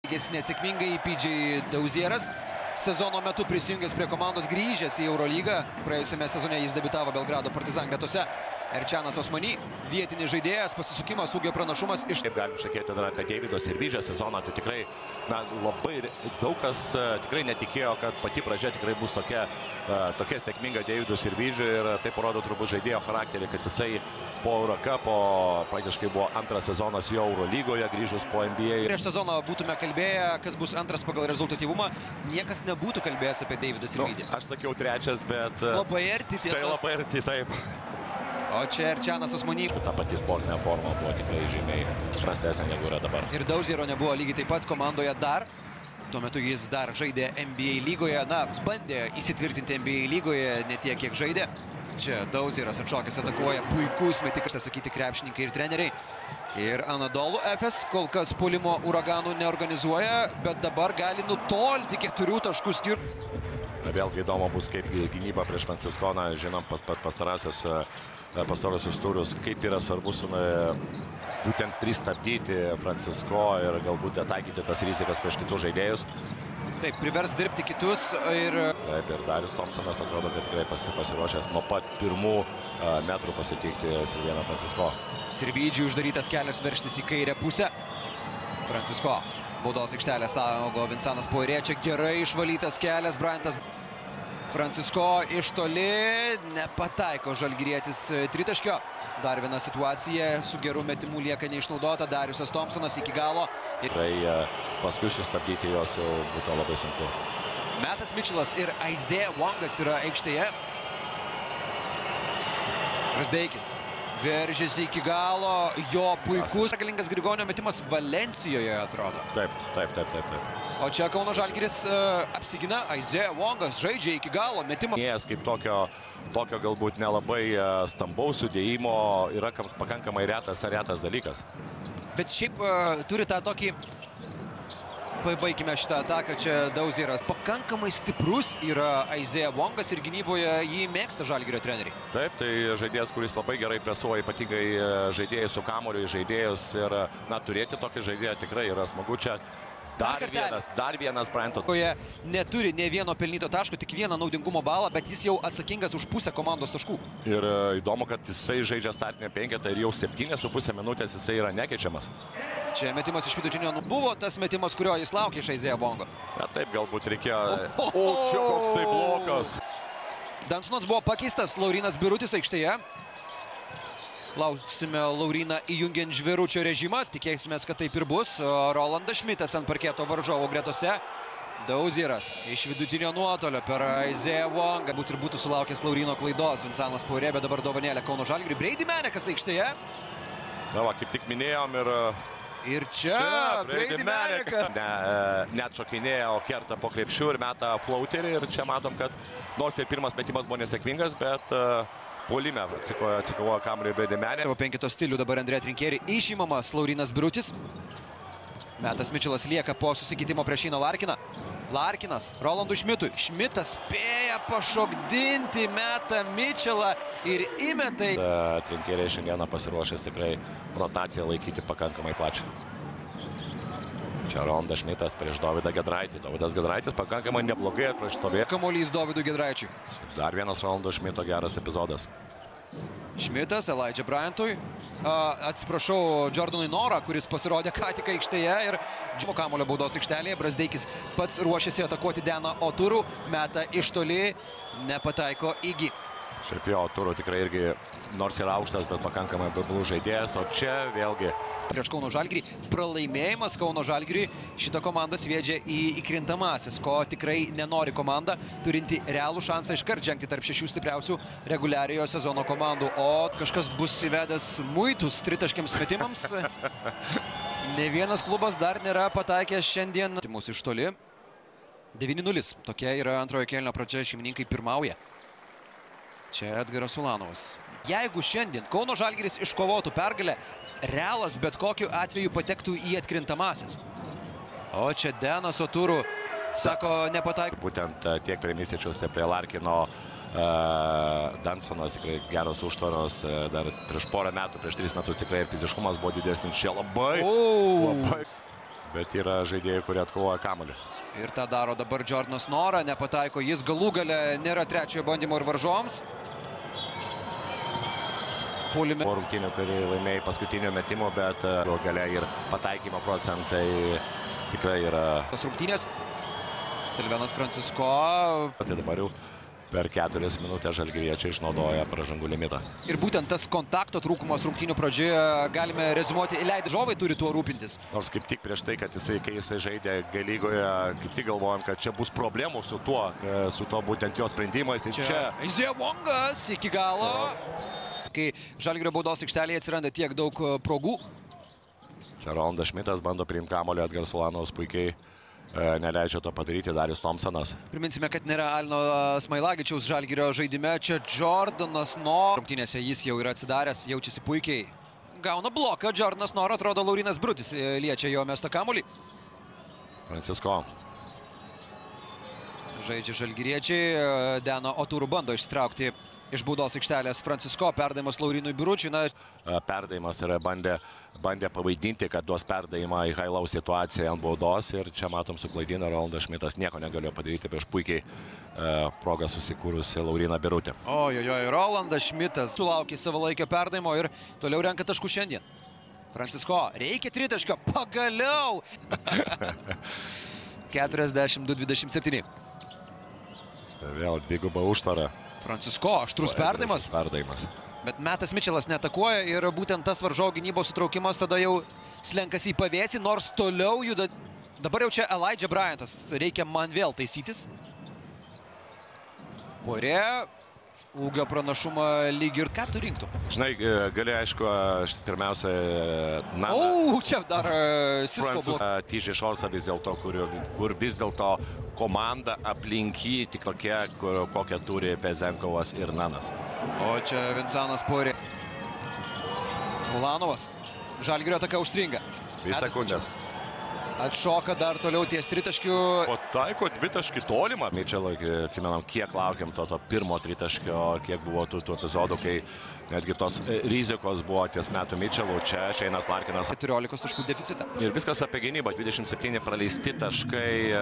Nesėkmingai PJ Dauzieras. Sezono metu prisijungęs prie komandos, grįžęs į Eurolygą. Praėjusiame sezone jis debiutavo Belgrado Partizan gretose. Erčianas Osmany, vietinis žaidėjas, pasisukimas, ūgio pranašumas iš... Kaip galim šnekėti dar apie Deivido Sirvyžio sezoną, tai tikrai labai daug kas tikrai netikėjo, kad pati pradžia tikrai bus tokia sėkminga Deivido Sirvyžio ir tai parodo turbūt žaidėjo charakterį, kad jisai po Eurocupo praktiškai buvo antras sezonas jo Eurolygoje, grįžus po NBA. Prieš sezoną būtume kalbėję, kas bus antras pagal rezultatyvumą, niekas nebūtų kalbėjęs apie Deividą Sirvyžį. Aš sakiau trečias, bet... Labai arti tiesos. Tai labai arti, taip. O čia Erčianas Osmany. Ta pati sportinė forma buvo tikrai žymiai prastesnė negu yra dabar. Ir Dauziero nebuvo lygiai taip pat komandoje dar. Tuo metu jis dar žaidė NBA lygoje. Na, bandė įsitvirtinti NBA lygoje, ne tiek, kiek žaidė. Čia Dauzieras atšokęs atakuoja, puikus metikas, sakyti, krepšininkai ir treneriai. Ir Anadolu Efes kol kas puolimo uraganų neorganizuoja, bet dabar gali nutolti 4 taškų skirtumą. Vėlgi įdomu bus, kaip gynyba prieš Franciskoną, žinom, pastarosius turus, kaip yra svarbu būtent pristabdyti Francisko ir galbūt taikyti tas rizikas prieš kitus žaidėjus. Taip, privers dirbti kitus ir... Taip, ir Darius Thompsonas atrodo, kad tikrai pasiruošęs nuo pat pirmų metrų pasitikti Silvieną Francisko. Sirvydžiui uždarytas kelias verštis į kairę pusę. Francisko. Baudos aikštelė saugo Vincanas Poirė, čia gerai išvalytas kelias, Bryantas Francisko iš toli, nepataiko žalgirietis tritaškio. Dar viena situacija, su geru metimu lieka neišnaudota, Dariusas Thompsonas iki galo. Tikrai paskui sustabdyti jos jau būtų labai sunku. Metas Mitchellas ir Isaiah Wongas yra aikštėje. Brazdeikis veržėsi iki galo, jo puikus galingas Grigonio metimas Valencijoje atrodo. Taip. O čia Kauno Žalgiris apsigina, Isaiah Wongas žaidžia iki galo, metimą. Kaip tokio galbūt nelabai stambaus sudėjimo yra pakankamai retas dalykas. Bet šiaip turi tą tokį, pabaikime šitą ataką, čia Dauzieras. Pakankamai stiprus yra Isaiah Wongas ir gynyboje jį mėgsta Žalgirio treneriai. Taip, tai žaidėjas, kuris labai gerai presuoja, ypatingai žaidėjus su kamuoliu, žaidėjus ir turėti tokį žaidėją tikrai yra smagu čia. Dar vienas Bryanto. Neturi ne vieno pelnyto taško, tik vieną naudingumo balą, bet jis jau atsakingas už pusę komandos taškų. Ir įdomu, kad jisai žaidžia startinę penketą ir jau 7,5 minutės jisai yra nekeičiamas. Čia metimas iš vidutinio buvo tas metimas, kurio jis laukia iš Isaiah Wongo. Na taip, galbūt reikėjo... O, čia koksai blokas. Dansonas buvo pakeistas, Laurynas Birutis aikštėje. Lauksime Lauryną įjungiant žviručio režimą, tikėsime, kad taip ir bus. Rolandas Šmitas ant parketo varžovo gretose. Dauzieras iš vidutinio nuotolio per Isaiah Wongą. Galbūt ir būtų sulaukęs Lauryno klaidos. Vincanas Poirė, bet dabar dovanėlė Kauno Žalgiriui. Brady Manekas aikštėje. Na va, kaip tik minėjom ir... Ir čia Brady Manekas. Net šokinėja, o kerta po krepšių ir meta flauterį. Ir čia matom, kad nors ir pirmas metimas buvo nesėkmingas, bet... Puolime atsikovojo kamuolį Brady Manekas. Po penketo stilių dabar Andrė Trinkieri išimamas Laurynas Birutis. Metas Mitchellas lieka po susikeitimo prieš Šeiną Larkiną. Larkinas Rolandui Šmitui. Šmitas spėja pašokdinti metą Mitchellą ir įmeta. Trinkieriai šiandieną pasiruošęs tikrai rotaciją laikyti pakankamai plačią. Čia Rolandas Šmitas prieš Dovydą Gedraitį. Dovydas Gedraitis pakankamai neblogai prieš stovėjo. Kamuolys Dovydui Gedraičiui. Dar vienas Rolando Šmito geras epizodas. Šmitas Elijah Bryantui. Atsiprašau, Jordanui Nora, kuris pasirodė ką tik aikštėje ir kamuolio baudos aikštelėje. Brazdeikis pats ruošiasi atakuoti Deną Oturų. Meta iš toli, nepataiko Igi. Šiaip jo, Oturu tikrai irgi, nors yra aukštas, bet pakankamai bablus žaidėjas, o čia vėlgi... Prieš Kauno Žalgirį pralaimėjimas Kauno Žalgiriui šitą komandą sviedžia į įkrintamasis, ko tikrai nenori komanda, turinti realų šansą iškart žengti tarp 6 stipriausių reguliariojo sezono komandų. O kažkas bus įvedęs muitus tritaškiams metimams. Ne vienas klubas dar nėra pataikęs šiandien. Mūsų iš toli. 9-0. Tokia yra antrojo kėlinio pradžia, šeimininkai pirmauja. Čia Edgaras Ulanovas. Jeigu šiandien Kauno Žalgiris iškovotų pergalę, Realas bet kokiu atveju patektų į atkrintamasis. O čia Denas Oturų, sako, nepataiko. Būtent tiek prie Misičiaus, tiek prie Larkino, Dansonas tikrai geros užtvaros. Dar prieš porą metų, prieš 3 metus tikrai fiziškumas buvo didesnis. Čia labai... Bet yra žaidėjai, kurie atkovoja kamuolį. Ir tą daro dabar Jordanas Nora, nepataiko jis, galų gale nėra trečiojo bandymo ir varžoms. Puolime. Po rungtynių, kurį laimėjai paskutinio metimo, bet gale ir pataikymo procentai tikrai yra. Tos rungtynės. Silvenas Francisko. Tai dabar jau per 4 minutės žalgiriečiai išnaudoja pražangų limitą. Ir būtent tas kontakto trūkumas rungtynių pradžioje galime rezimuoti, leidę žovai turi tuo rūpintis. Nors kaip tik prieš tai, kad kai jisai žaidė G-lygoje, kaip tik galvojom, kad čia bus problemų su tuo būtent jo sprendimais. Čia Zevongas iki galo. Kai Žalgirio baudos aikštelėje atsiranda tiek daug progų. Čia Rolandas Šmitas bando priimti kamuolį, Edgaras Ulanovas puikiai neleidžia to padaryti, Darius Thompsonas. Priminsime, kad nėra Alino Smailagičiaus Žalgirio žaidime. Čia Jordanas Nora. Rungtynėse jis jau yra atsidaręs, jaučiasi puikiai. Gauna bloką, Jordanas Nora, atrodo Laurinas Brutis liečia jo mestą kamuolį. Francisko. Žaidžia žalgiriečiai, Deno Otūrų bando išsitraukti iš baudos aikštelės Francisko, perdavimas Laurinui Biručiui. Perdavimas yra bandė pavaidinti, kad duos perdavimą į Hailaus situaciją ant baudos ir čia matom suklaidina Rolandas Šmitas, nieko negalėjo padaryti prieš puikiai progą susikūrusi Lauriną Birutį. Ojojoj, Rolandas Šmitas sulaukė savalaikio perdavimo ir toliau renka taškų šiandien. Francisko, reikia tritaškio, pagaliau! 42-27. Vėl dviguba užtvara. Francisko, aštrus perdavimas. Bet Metas Mičelas neatakuoja ir būtent tas varžovų gynybos sutraukimas tada jau slenkasi į pavėsį, nors toliau juda. Dabar jau čia Elijah Bryantas, reikia man vėl taisytis. Porė, ūgio pranašumą lyg ir ką tu rinktum? Žinai, gali aišku, pirmiausia, čia dar Sisko buvo. TJ Šorsa vis dėlto, kur vis dėlto komanda aplink jį tik tokia, kokią turi Pezenkovas ir Nanas. O čia Vincanas Porė. Ulanovas. Žalgirio ataka užstringa. 2 sekundės. Atšoka dar toliau ties tritaškių. Pataiko dvitaškį tolimą. Mičelo, atsimenam, kiek laukiam to pirmo tritaškio, kiek buvo tų epizodų, kai netgi tos rizikos buvo ties metų Mičelų. Čia Šeinas Larkinas. 14 taškų deficitą. Ir viskas apie gynybą. 27 praleisti taškai.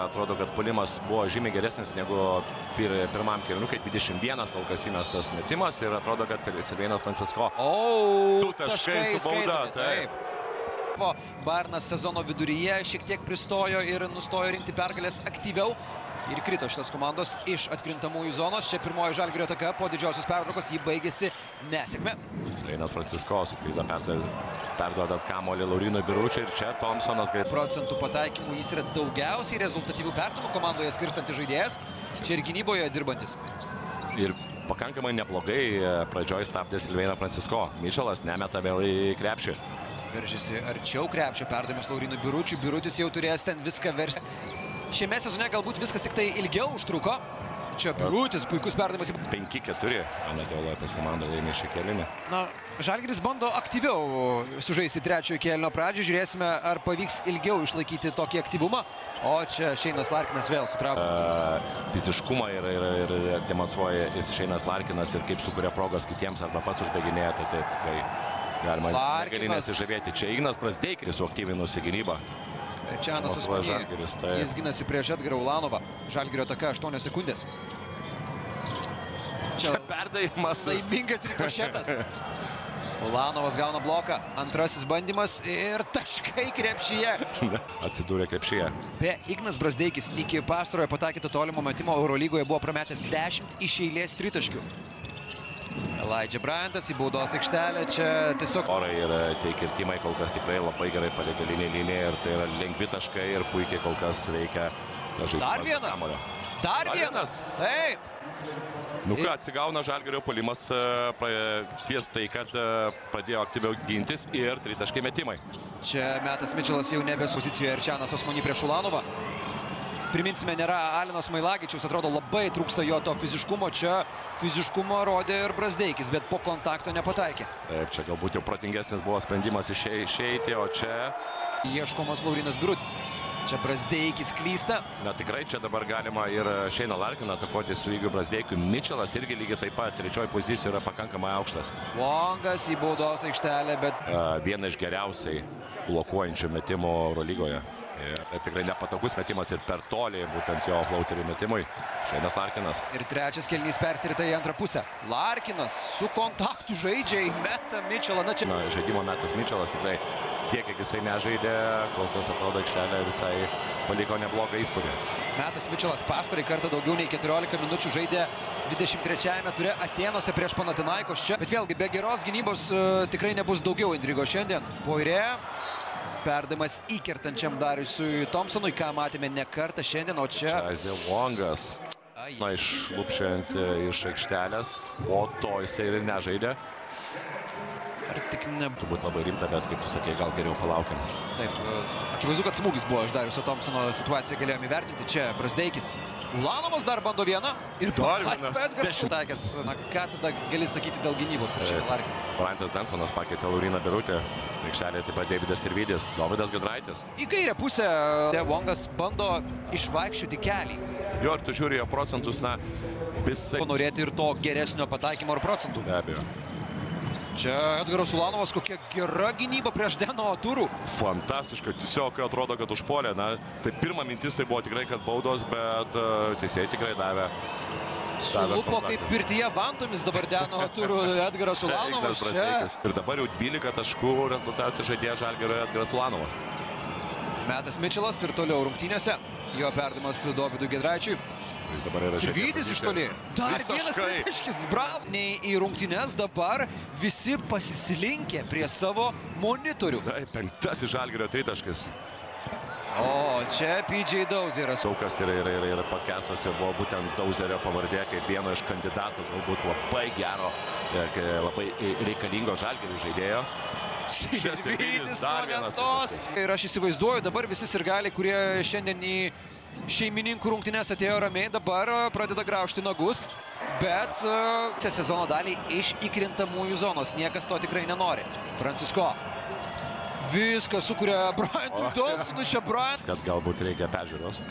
Atrodo, kad puolimas buvo žymiai geresnis negu pirmam kėliniukui. 21 kol kas įmestas metimas ir atrodo, kad Silvenas Francisko. 2 taškai su bauda. Taip. Bajernas sezono viduryje šiek tiek pristojo ir nustojo rinkti pergalės aktyviau. Ir krito šitas komandos iš atkrintamųjų zonos. Čia pirmoji Žalgirio ataka po didžiosios pertraukos, jį baigėsi nesėkme. Silvenas Francisko suklydo perduodant kamuolį Laurinui Biručiui ir čia Thompsonas greit. Procentų pataikymų jis yra daugiausiai rezultatyvių perdavimų komandoje skirstantis žaidėjas. Čia ir gynyboje dirbantis. Ir pakankamai neblogai pradžioj stabdė Silveną Francisko. Mičelas nemeta vėl į krepšį. Veržėsi arčiau krepšio, perdavimas Laurinui Biručiui. Birutis jau turės ten viską versti. Šiame sezone galbūt viskas tik tai ilgiau užtruko. Čia Birutis, puikus perdavimas. 5-4. Anadoluotas komanda laimė šį kėlinį. Na, Žalgiris bando aktyviau sužaisti trečiojo kėlinio pradžią. Žiūrėsime, ar pavyks ilgiau išlaikyti tokį aktyvumą. O čia Šeinas Larkinas vėl sutraukia. Fiziškumą ir demonstruoja Šeinas Larkinas ir kaip sukuria progas kitiems arba pats užbaiginėja, tai taip tikrai galima negali nesižavėti. Čia Ignas Brazdeikis suaktyvinusi gynybą. Čianas Asmanė. Jis ginasi prieš Edgarą Ulanovą. Žalgirio ataka 8 sekundės. Čia perdavimas. Laimingas rikošetas. Ulanovas gauna bloką. Antrasis bandymas ir taškai krepšyje. Atsidūrė krepšyje. Be Ignas Brazdeikis iki pastarojo pataikyto tolimo metimo Eurolygoje buvo prametęs 10 iš eilės tritaškių. Elijah Bryantas į baudos aikštelę, čia tiesiog... Orai ir tie kirtimai kol kas tikrai labai gerai palei galinį liniją ir tai yra lengvi taškai ir puikiai kol kas veikia Dar vienas! Taip! Nu ką, atsigauna Žalgirio puolimas ties tai, kad pradėjo aktyviau gintis ir tritaškai metimai. Čia Metas Mičelas jau nebe pozicijoje ir Čianas Asmanį prieš Ulanovą. Priminsime, nėra Alino Smailagičiaus, atrodo labai trūksta jo to fiziškumo. Čia fiziškumo rodė ir Brazdeikis, bet po kontakto nepataikė. Taip, čia galbūt jau protingesnis buvo sprendimas išeiti, o čia Ieškomas Laurinas Birutis. Čia Brazdeikis klysta. Na tikrai čia dabar galima ir Šeiną Larkiną atakuoti su lygiu Brazdeikiu. Mičelas irgi lygiai taip pat trečioji pozicija yra pakankamai aukštas. Vongas į baudos aikštelę, bet... Viena iš geriausiai blokuojančių metimų Eurolygoje. Tikrai nepatogus metimas ir per tolį būtent jo flauterių metimui. Šeinas Larkinas. Ir trečias kėlinys persirita į antrą pusę. Larkinas su kontaktu žaidžia į metą Mičelą. Žaidimo metas Mičelas tikrai tiek, kiek jisai nežaidė, kol kas atrodo aikštelė visai paliko neblogą įspūdį. Metas Mičelas pastarąjį kartą daugiau nei 14 minučių žaidė 23-ame ture Atėnuose prieš Panathinaikos čia. Bet vėlgi be geros gynybos tikrai nebus daugiau intrigos šiandien. Poirė. Perdavimas įkertančiam Dariusui Thompsonui, ką matėme ne kartą šiandien, o čia... Čia Vongas. Išlupšiant iš aikštelės, po to jisai ir nežaidė. Ar tik ne... Turbūt labai rimta, bet kaip tu sakei, gal geriau palaukiam. Taip, akivaizdu, kad smūgis buvo iš Dariuso Thompsono, situaciją galėjome įvertinti. Čia Brazdeikis. Ulanovas dar bando vieną. Ir dar vienas. Taikęs, na ką tada gali sakyti dėl gynybos prieš Larkiną. Bryantas Densonas pakeitė Lauriną Birutį. Aikštelėje taip pat Deividas Sirvydis, Dovydas Giedraitis. Į kairę pusę Vongas bando išvaikščioti kelį. Jo, ir tu žiūri jo procentus, na, visai... Norėti ir to geresnio pataikymo ir procentų. Be abejo. Čia Edgaras Ulanovas, kokia gera gynyba prieš Deno Turų. Fantastiška, tiesiog atrodo, kad užpuolė. Na, tai pirma mintis tai buvo tikrai, kad baudos, bet teisėjai tikrai davė. Sulupo kaip pirtyje vantomis dabar Deno Turų Edgaras Ulanovas. Ir dabar jau 12 taškų rezultacija žaidėja Žalgirio Edgaras Ulanovas. Metas Mičelas ir toliau rungtynėse. Jo perdavimas Dovydui Giedraičiui. Sirvydis iš toli. Dar vienas tritaškis, bravo. Nei į rungtynes dabar visi pasislinkė prie savo monitorių. Penktasis Žalgirio tritaškis. O, čia PJ Dauzeras. Saukas ir podcastuose buvo būtent Dauzerio pavardė kaip vieno iš kandidatų, galbūt labai gero, labai reikalingo Žalgiriui žaidėjo. Sirvydis dar vienas. Ir aš įsivaizduoju, dabar visi sirgaliai, kurie šiandien į šeimininkų rungtynes atėjo ramiai, dabar pradeda graužti nagus, bet sezono dalį iš įkrintamųjų zonos. Niekas to tikrai nenori. Francisko. Viską sukuria Bryantui Thompsonui, čia Bryant. Kad galbūt reikia peržiūros.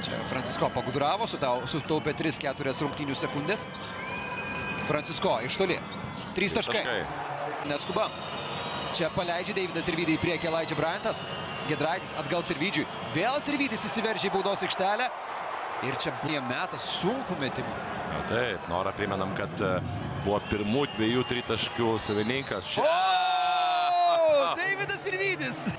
Čia Francisko pagudravo, sutaupė 3-4 rungtynių sekundės. Francisko iš toli. 3 taškai. Neskuba. Čia paleidžia Deividas Sirvydį į priekį, leidžia Bryantas. Giedraitis atgal Sirvydžiui. Vėl Sirvydis įsiveržia į baudos aikštelę. Ir čia metas sunku metimų. Taip, Nora primenam, kad buvo pirmų 2 tritaškių savininkas. Deividas Sirvydis.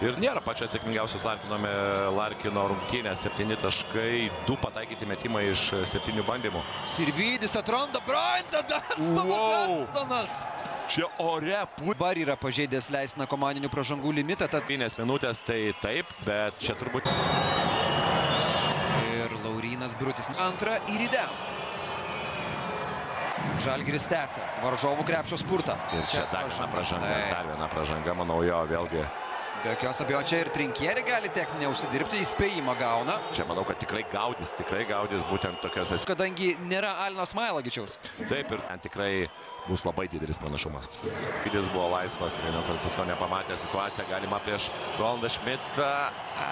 Ir nėra pačias sėkmingiausias Larkino rungtynės. 7 taškai, 2 pataikyti metimai iš 7 bandymų. Sirvydis atranda Bryantą, Dunstonas. Čia ore. Dabar yra pažeidęs leistiną komandinių pražangų limitą. 7 minutės tai taip, bet čia turbūt... Ir Laurinas Birutis antrą ir įdėm. Žalgiris tęsia varžovų krepšio spurtą. Ir čia dar viena pražanga, manau jo, vėlgi. Be jokios abejonės, čia ir Trinkieri gali techninę užsidirbti, įspėjimą gauna. Čia manau, kad tikrai gaudys būtent tokios... Kadangi nėra Alino Smailagičiaus. Taip, ir ten tikrai bus labai didelis panašumas. Jis buvo laisvas, vienas Francisko nepamatė situaciją, galima prieš Rolandą Šmitą.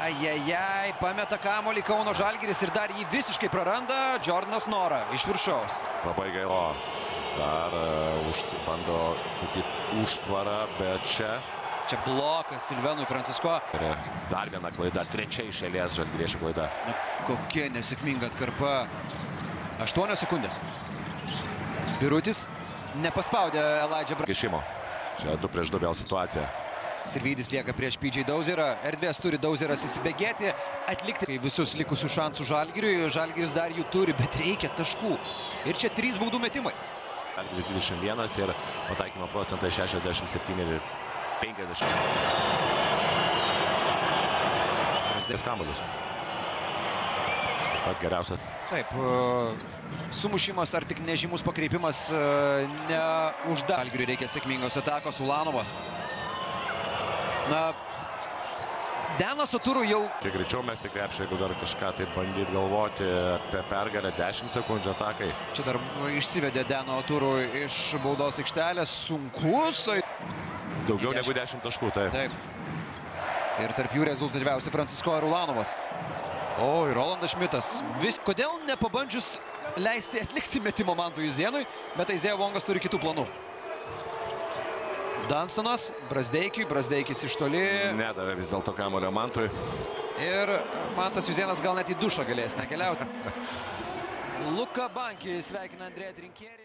Ajajaj, pameta kamuolį Kauno Žalgiris ir dar jį visiškai praranda Jordanas Nora iš viršaus. Labai gaila. Dar bando statyti užtvarą, bet čia... Čia blokas Silvenui Francisko. Dar viena klaida, trečia iš eilės žalgiriečių klaida. Na, kokia nesėkminga atkarpa. 8 sekundės. Birutis nepaspaudė Elijah Bryant. Kišimo. Čia 2 prieš 2 vėl situacija. Sirvydis lieka prieš PJ Dauzerą. Erdvės turi Dauzeras įsibėgėti, atlikti visus likusius šansų Žalgiriui. Žalgiris dar jų turi, bet reikia taškų. Ir čia 3 baudų metimai. Žalgiris 21 ir pataikymo procentai 67 ir 50. Kamuolius. Pat geriausias. Taip, sumušimas ar tik nežymus pakreipimas neužda. Žalgiriui reikia sėkmingos atakos. Ulanovas. Na, Denas Turų jau... Kiek greičiau mes tik krepšį, jeigu dar kažką tai bandyti galvoti apie pergalę, 10 sekundžių atakai. Čia dar išsivedė Deno Turų iš baudos aikštelės. Sunkus. Daugiau negu 10 taškų, taip. Taip. Ir tarp jų rezultatyviausia Francisko Arulanovas. O, ir Rolandas Šmitas. Kodėl nepabandžius leisti atlikti metimo Mantui Juzėnui, bet Aizėjo Vongas turi kitų planų. Dunstonas, Brazdeikis iš toli. Nedavė vis dėlto kamuolio Mantui. Ir Mantas Juzėnas gal net į dušą galės nekeliauti. Luka Banki sveikina Andrėją Trinkierį.